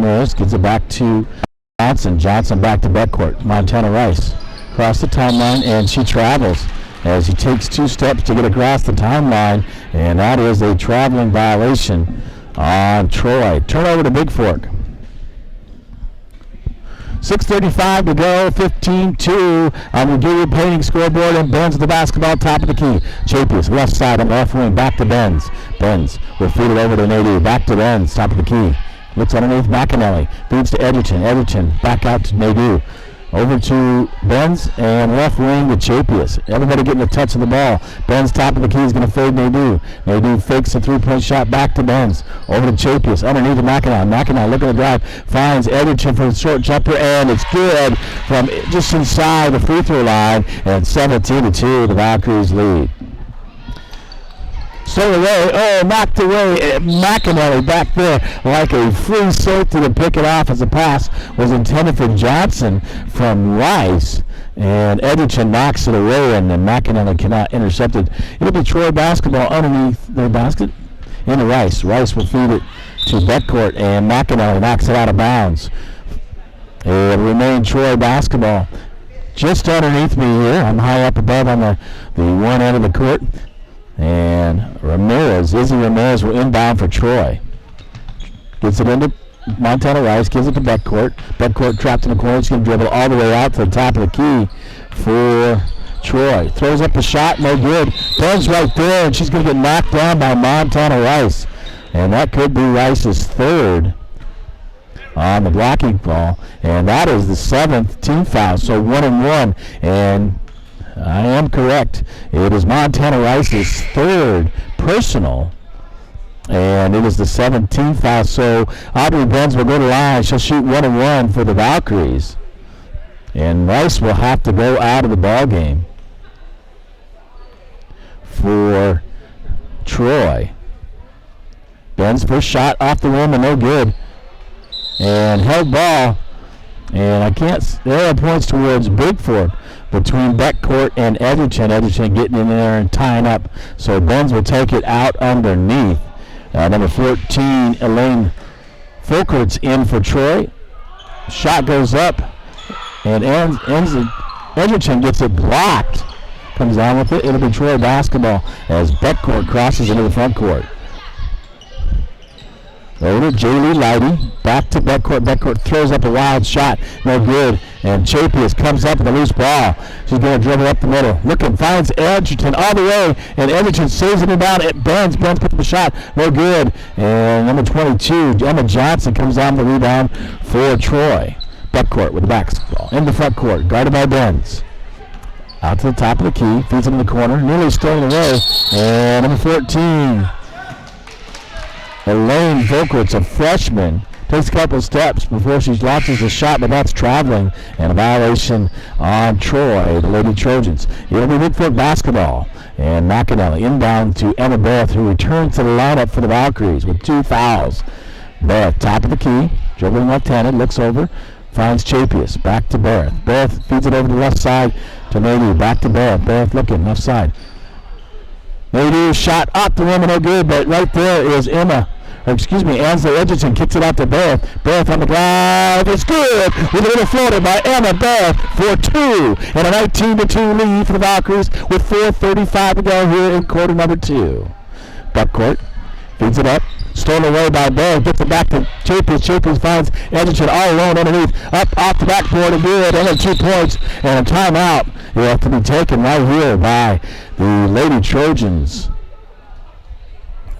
Ramirez gets it back to Johnson. Johnson back to backcourt. Montana Rice across the timeline, and she travels as he takes 2 steps to get across the timeline, and that is a traveling violation on Troy. Turnover to Bigfork. 6:35 to go, 15-2 on the Gilliard Painting scoreboard, and Benz with the basketball, top of the key. Chapius, left side on the left wing, back to Benz. Benz will feed it over to Nadu, back to Benz, top of the key. Looks underneath McAnally, feeds to Edgerton. Edgerton back out to Nadu. Over to Benz, and left wing to Chapius. Everybody getting a touch of the ball. Benz, top of the key, is going to fade Nadu. Nadu fakes a 3-point shot back to Benz. Over to Chapius, underneath to McAnally. McAnally looking to drive, finds Edgerton for the short jumper, and it's good from just inside the free throw line, and 17-2, the Valkyries lead. Stole away, knocked away. McAnally back there like a free safety to pick it off as the pass was intended for Johnson from Rice. And Edgerton knocks it away, and then McAnally cannot intercept it. It'll be Troy basketball underneath their basket into Rice. Rice will feed it to backcourt, and McAnally knocks it out of bounds. It'll remain Troy basketball. Just underneath me here, I'm high up above on the one end of the court. And Izzy Ramirez will inbound for Troy. Gets it into Montana Rice, gives it to backcourt. Backcourt trapped in the corner. She's going to dribble all the way out to the top of the key for Troy. Throws up a shot, no good. Ben's right there, and she's going to get knocked down by Montana Rice. And that could be Rice's third on the blocking ball. And that is the 7th team foul, so 1-1. And I am correct. It is Montana Rice's third personal, and it is the 17th foul. So Aubrey Benz will go to line. She'll shoot 1-1 for the Valkyries, and Rice will have to go out of the ball game for Troy. Ben's first shot off the rim and no good, and held ball. And I can't. There are points towards Bigfork between backcourt and Edgerton. Edgerton getting in there and tying up. So Benz will take it out underneath. Number 14, Elaine Folkert's in for Troy. Shot goes up and ends it. Edgerton gets it blocked. Comes down with it. It'll be Troy basketball as backcourt crosses into the front court. Over to Jaylee Lighty, back to backcourt. Backcourt throws up a wild shot, no good. And Chapius comes up with a loose ball. She's going to dribble up the middle. Looking, finds Edgerton all the way, and Edgerton saves it down. It Benz puts up a shot, no good. And number 22, Emma Johnson, comes down the rebound for Troy. Backcourt with the basketball in the front court, guarded by Benz. Out to the top of the key, feeds it in the corner, nearly stolen away. And number 14. Elaine Volkert's a freshman. Takes a couple steps before she launches a shot, but that's traveling and a violation on Troy, the Lady Trojans. It'll be Bigfork basketball. And McAnally inbound to Emma Beth, who returns to the lineup for the Valkyries with 2 fouls. Beth, top of the key, dribbling left-handed, looks over, finds Chapius. Back to Beth. Beth feeds it over the left side to Nadu. Back to Beth. Beth looking left side. Nadu shot off the rim and no good, but right there is Ansel Edgerton kicks it out to Beth. Beth on the drive. It's good with a little floater by Emma Beth for 2. And a 19-2 lead for the Valkyries with 4:35 to go here in quarter number 2. Backcourt feeds it up. Stolen away by Beth. Gets it back to Chapius. Chapius finds Edgerton all alone underneath. Up off the backboard and good. Only 2 points and a timeout. Will have to be taken right here by the Lady Trojans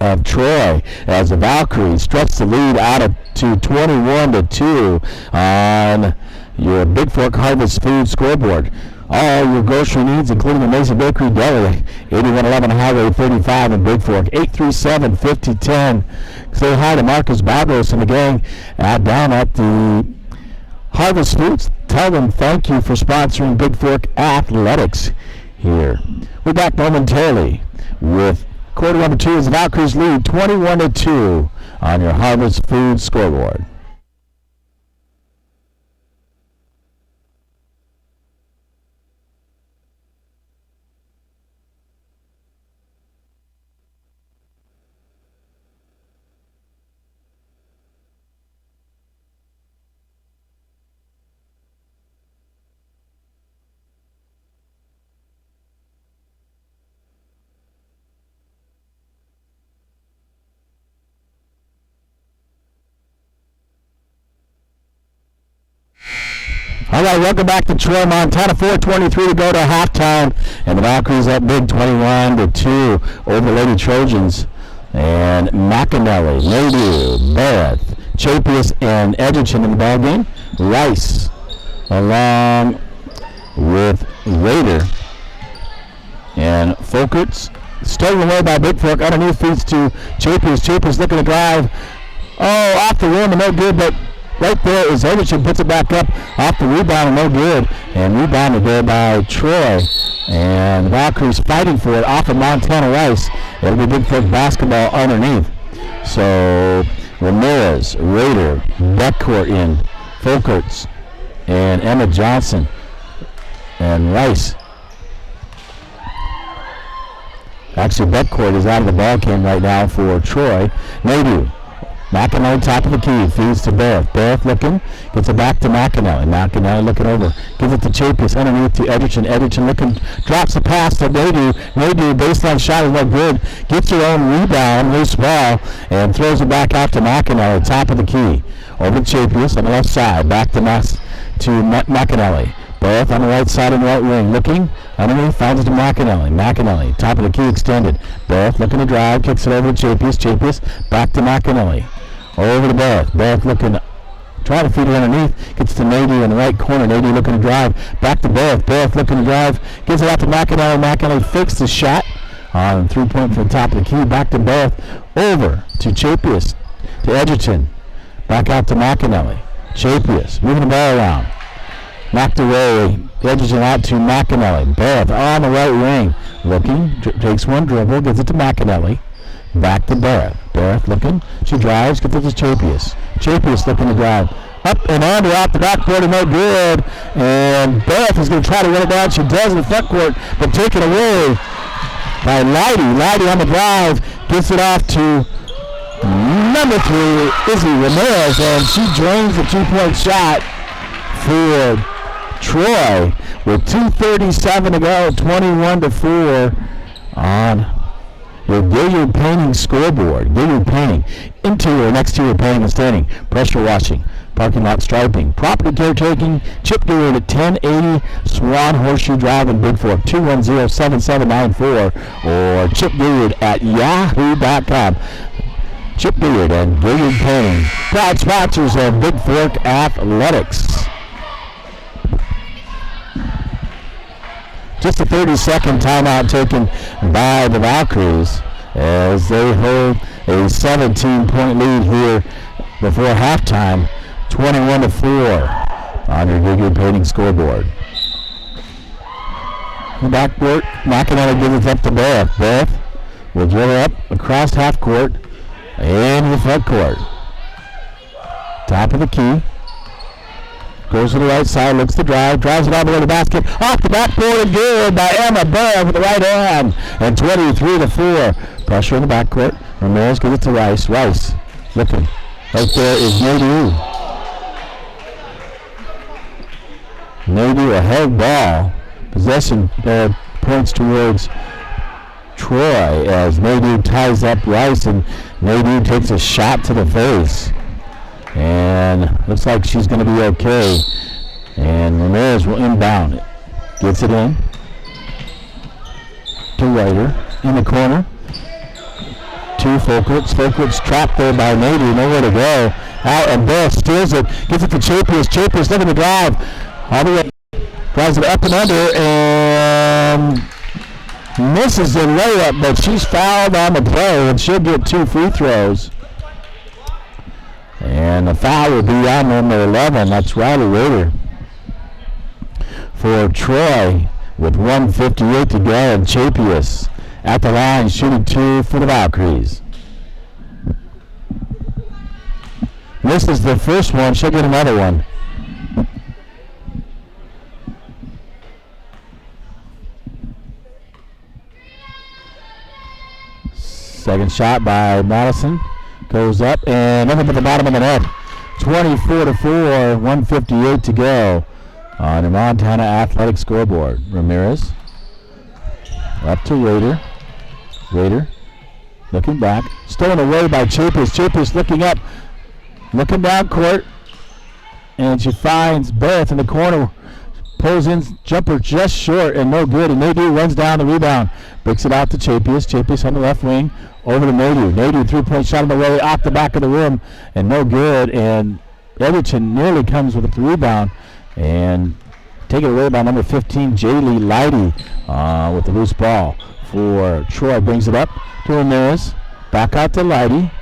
of Troy as the Valkyries stretch the lead out to 21-2 on your Bigfork Harvest Food scoreboard. All your grocery needs, including the Mason Bakery Deli, 8111 Highway 35 in Bigfork, 837-5010. Say hi to Marcus Bagos and the gang down at the Harvest Foods. Tell them thank you for sponsoring Bigfork Athletics here. We're back momentarily with quarter number 2 as the Valkyries lead 21-2 on your Harvest Food scoreboard. All right, welcome back to Troy, Montana. 4:23 to go to halftime, and the Valkyries up big 21-2 over Lady Trojans. And McAnally, Maydew, Barrett, Chapius, and Edgerton in the ball game. Rice, along with Raider and Folkerts. Stolen away by Bigfork. Underneath feeds to Chapius. Chapius looking to drive. Oh, off the rim and no good, but right there is Edgerton, puts it back up off the rebound and no good. And rebounded there by Troy. And the Valkyries fighting for it off of Montana Rice. It'll be Bigfork basketball underneath. So Ramirez, Raider, backcourt in, Folkerts, and Emma Johnson, and Rice. Actually, backcourt is out of the ball game right now for Troy. Maydew. McAnally, top of the key, feeds to Barrett. Barrett looking, gets it back to McAnally. McAnally looking over, gives it to Chapius, underneath to Edgerton. Edgerton looking, drops the pass to Maydew. Maydew, baseline shot is no good. Gets her own rebound, loose ball, and throws it back out to McAnally, top of the key. Over to Chapius on the left side, back to McAnally. Barrett on the right side of the right wing, looking, underneath, finds it to McAnally. McAnally, top of the key extended. Barrett looking to drive, kicks it over to Chapius. Chapius, back to McAnally. Over to Barrett. Barrett looking, trying to feed it underneath. Gets to Maydew in the right corner. Maydew looking to drive. Back to Barrett. Barrett looking to drive. Gives it out to McAnally. McAnally fakes the shot on 3-point from the top of the key. Back to Barrett. Over to Chapius. To Edgerton. Back out to McAnally. Chapius moving the ball around. Knocked away. Edgerton out to McAnally. Barrett on the right wing. Looking. Takes one dribble. Gives it to McAnally. Back to Barrett. Barrett looking. She drives. Gets it to Chapius. Chapius looking to drive. Up and under off the backboard and no good. And Barrett is going to try to run it down. She does in the front court, but taken away by Leidy. Leidy on the drive. Gets it off to number 3, Izzy Ramirez. And she drains the 2-point shot for Troy with 2:37 to go. 21-4 on your Gilliard Painting scoreboard. Gilliard Painting, interior and exterior painting and staining, pressure washing, parking lot striping, property caretaking. Chip Gilliard at 1080 Swan Horseshoe Drive in Bigfork, 210-7794, or Chip Gilliard at yahoo.com. Chip Gilliard and Gilliard Painting, proud sponsors of Bigfork Athletics. Just a 30-second timeout taken by the Valkyries as they hold a 17-point lead here before halftime, 21-4 on your Gilliard Painting scoreboard. The backcourt, McAnally gives it up to Barrett. Barrett will dribble up across half court and the front court. Top of the key. Goes to the right side, looks to drive, drives it all the way to the basket. Off the backboard and good by Emma Barrett with the right hand. And 23-4. Pressure in the backcourt. Ramirez gives it to Rice. Rice looking. Right there is Maydew. Maydew a held ball. Possession points towards Troy as Maydew ties up Rice, and Maydew takes a shot to the face. And looks like she's going to be okay. And Ramirez will inbound it. Gets it in to Ryder in the corner. To Folkerts. Folkerts trapped there by Maydew. Nowhere to go. Out and Barrett steals it. Gives it to Chapius. Chapius looking to drive. All the way. Drives it up and under. And misses the layup, but she's fouled on the play. And she'll get 2 free throws. And the foul will be on number 11. That's Riley Raider for Troy with 1:58 to go. And Chapius at the line shooting 2 for the Valkyries. Misses the first one. She'll get another one. Second shot by Madison. Goes up and nothing at the bottom of the net. 24-4, 1:58 to go on the Montana Athletic scoreboard. Ramirez up to Raider. Raider looking back. Stolen away by Chapius. Chapius looking up. Looking down court. and she finds Beth in the corner. Pulls in, jumper just short and no good, and Nadu runs down the rebound. Breaks it out to Chapius. Chapius on the left wing, over to Nadu. Nadu three-point shot on the way, off the back of the rim, and no good, and Edgerton nearly comes with the rebound, and taken away by number 15, Jaylee Leidy, with the loose ball for Troy. Brings it up to Ramirez, back out to Leidy.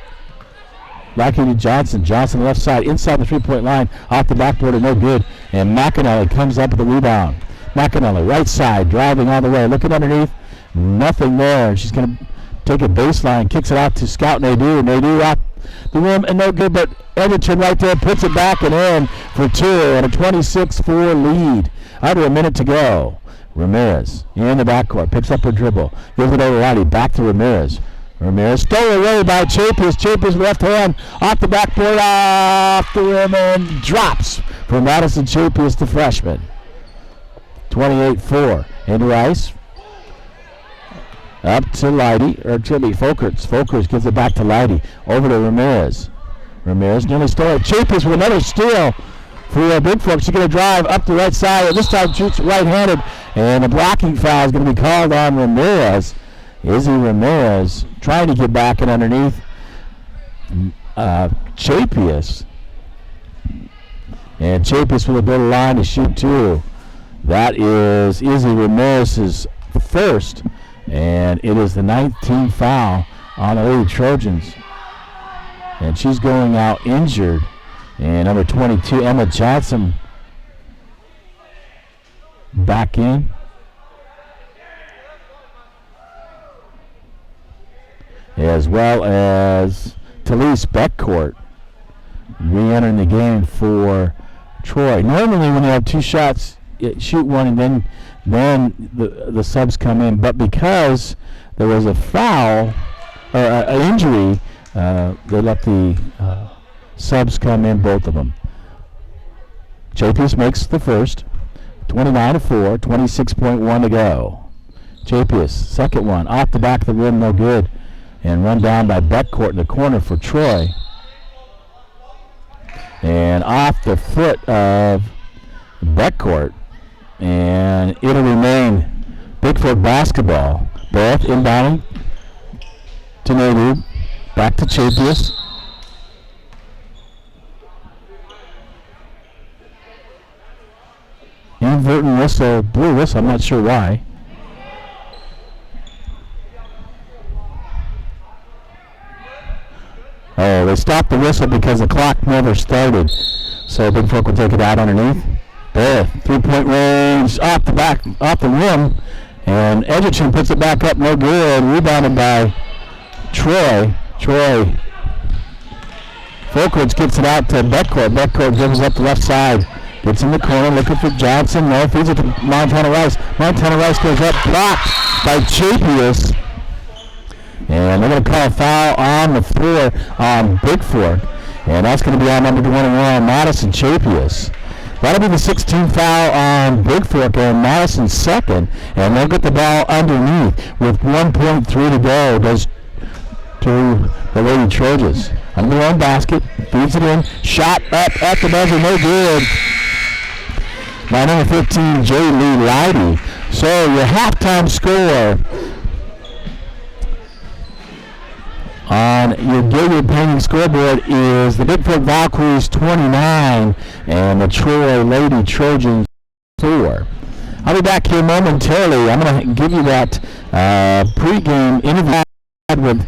Back into Johnson. Johnson left side, inside the three-point line, off the backboard, and no good. And McAnally comes up with the rebound. McAnally, right side, driving all the way, looking underneath, nothing there. She's going to take a baseline, kicks it out to Scout Nadu. Nadu out the rim, and no good, but Edgerton right there puts it back and in for two, and a 26-4 lead. Under a minute to go. Ramirez in the backcourt, picks up her dribble, gives it over to Leidy, back to Ramirez. Ramirez stole away by Chapius. Chapius left hand off the backboard, off the rim, and drops for Madison Chapius, the freshman. 28-4. Into Rice. Up to Leidy, or to be Folkers. Folkers gives it back to Leidy. Over to Ramirez. Ramirez nearly stole it. Chapius with another steal for Bigfork. She's going to drive up the right side. This time shoots right-handed, and a blocking foul is going to be called on Ramirez. Izzy Ramirez trying to get back and underneath Chapius. And Chapius with a good line to shoot two. That is Izzy Ramirez's first, and it is the 19th foul on the Lady Trojans. And she's going out injured. And number 22, Emma Johnson, back in. As well as Talise Beckcourt re-entering the game for Troy. Normally when you have two shots, shoot one and then the subs come in. But because there was a foul or an injury, they let the subs come in, both of them. Chapius makes the first, 29-4, 26.1 to go. Chapius, second one, off the back of the rim, no good. And run down by Beckcourt in the corner for Troy. And off the foot of Beckcourt. And it'll remain Bigfork basketball. Beth inbounding to Nadu. Back to Chapius. Inadvertent whistle, blue whistle, I'm not sure why. Oh, they stopped the whistle because the clock never started. So Bigfork will take it out underneath. Beth, three-point range, off the back, off the rim. And Edgerton puts it back up, no good. Rebounded by Troy. Folkers gets it out to Beckcourt. Beckcourt gives up the left side. Gets in the corner, looking for Johnson. No, feeds it to Montana Rice. Montana Rice goes up, blocked by Chapius. And they're going to call a foul on the floor on Bigfork. And that's going to be on number 21, Madison Chapius. That'll be the 16th foul on Bigfork, and Madison's second. And they'll get the ball underneath with 1.3 to go. Goes to the Lady Trojans. Under their own basket. Feeds it in. Shot up at the buzzer. No good. By number 15, Jaylee Leidy. So your halftime score on your Gilliard painting scoreboard is the Bigfork Valkyries 29 and the Troy Lady Trojans 4. I'll be back here momentarily. I'm going to give you that pregame interview with